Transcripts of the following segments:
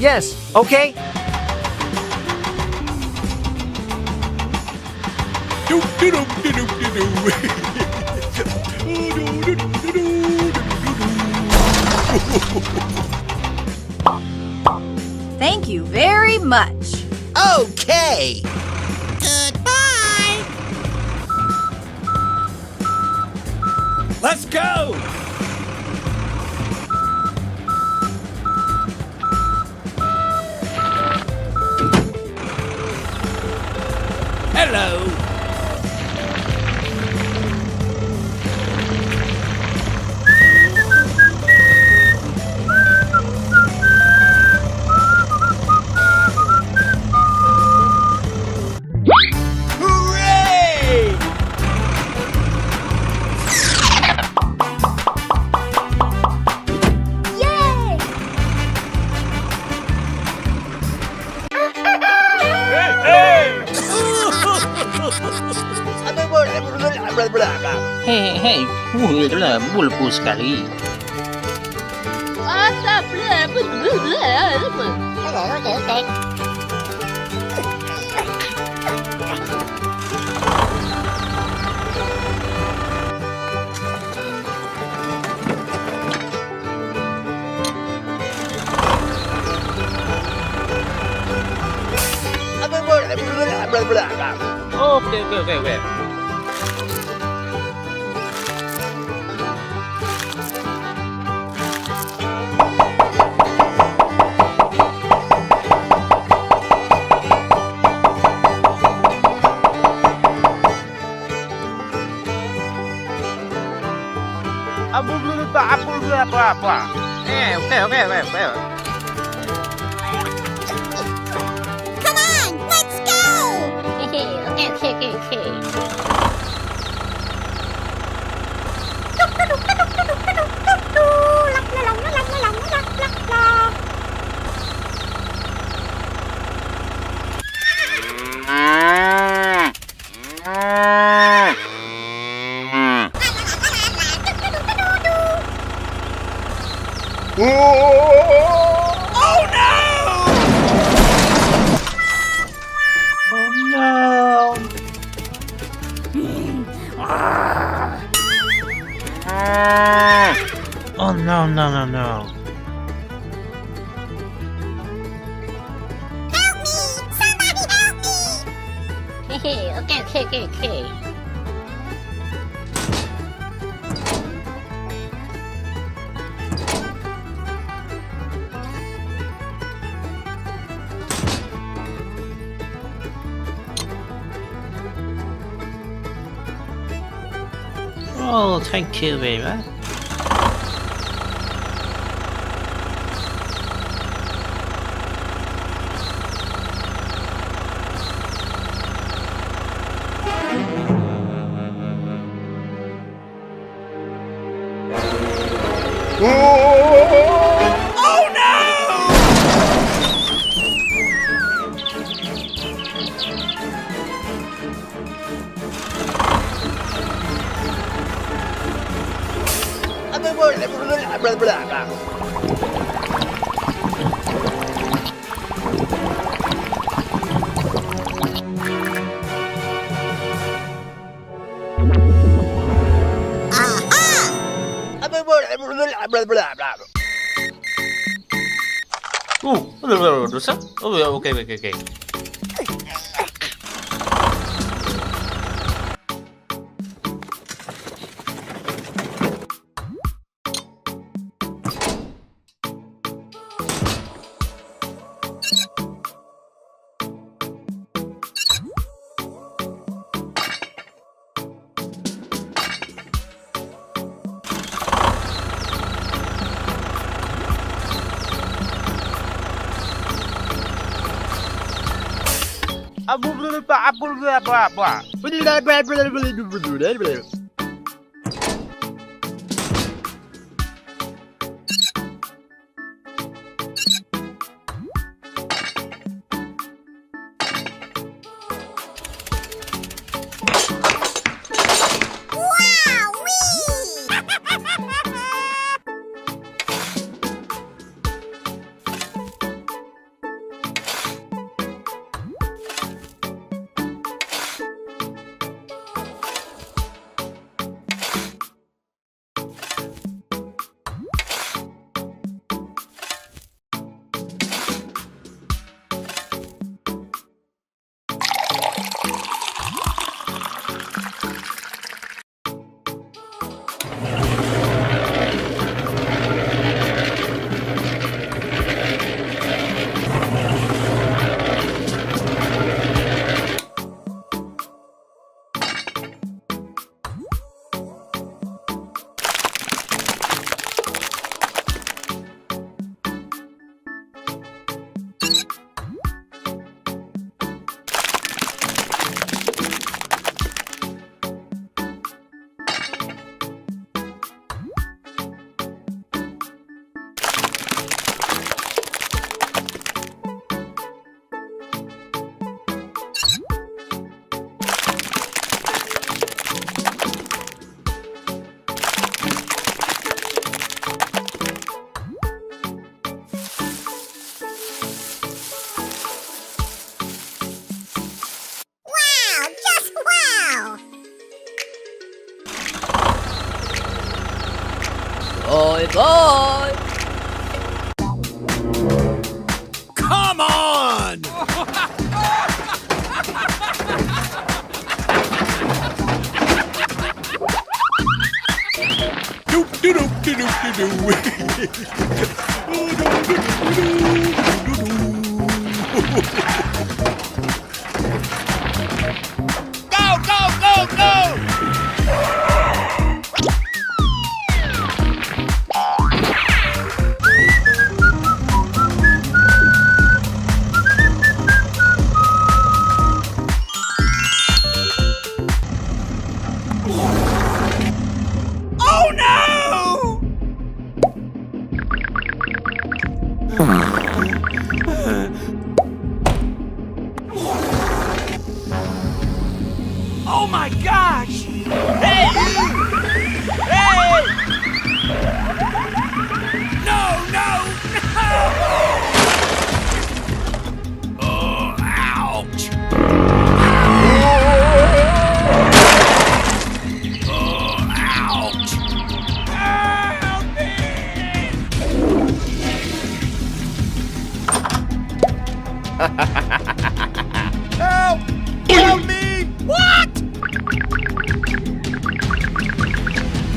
Yes, okay? Thank you very much. Okay. Goodbye. Let's go! Hello! Hooray! Yay! Hei, bulbu sekali. Oke. Apa? Oke. Come on, let's go. Oke. Oh no! Oh no. Help me! Somebody help me! Oke. Oh, thank you very much. Oh no! Dosa? Oh, oke. Wow! Just wow! Bye bye. Come on! Doop de doop de doop de doo. Go, go, go, go! Oh no! Oh my gosh! Hey! Hey! No, no, no! Oh, ouch! Oh, ouch! Help me! Help! Help me! What?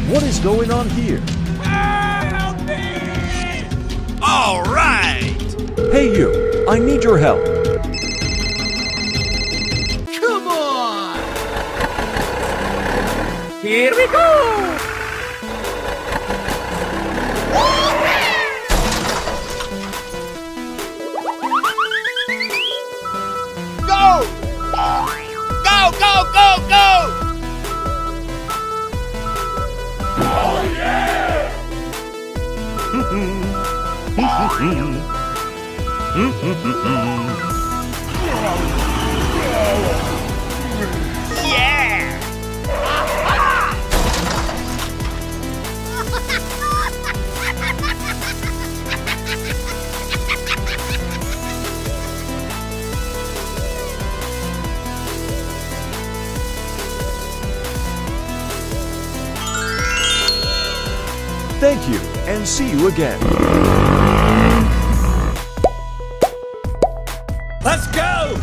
What is going on here? Help me! All right! Hey you, I need your help. Come on! Here we go! Go! Go, go, go, go! Oh yeah! Yeah! Thank you, and see you again. Let's go!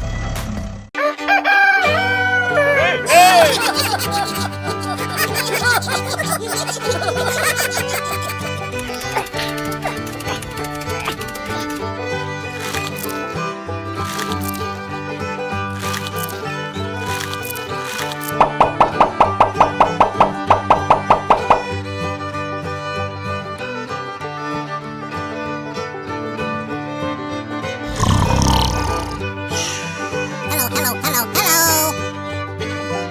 Hello, hello, hello, hello!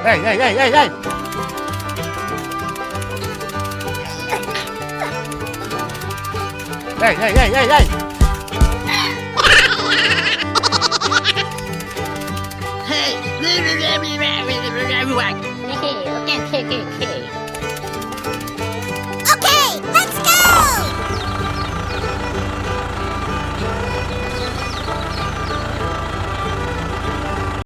Hey, hey, hey, hey, hey! Hey, hey, hey, hey, hey! Hey,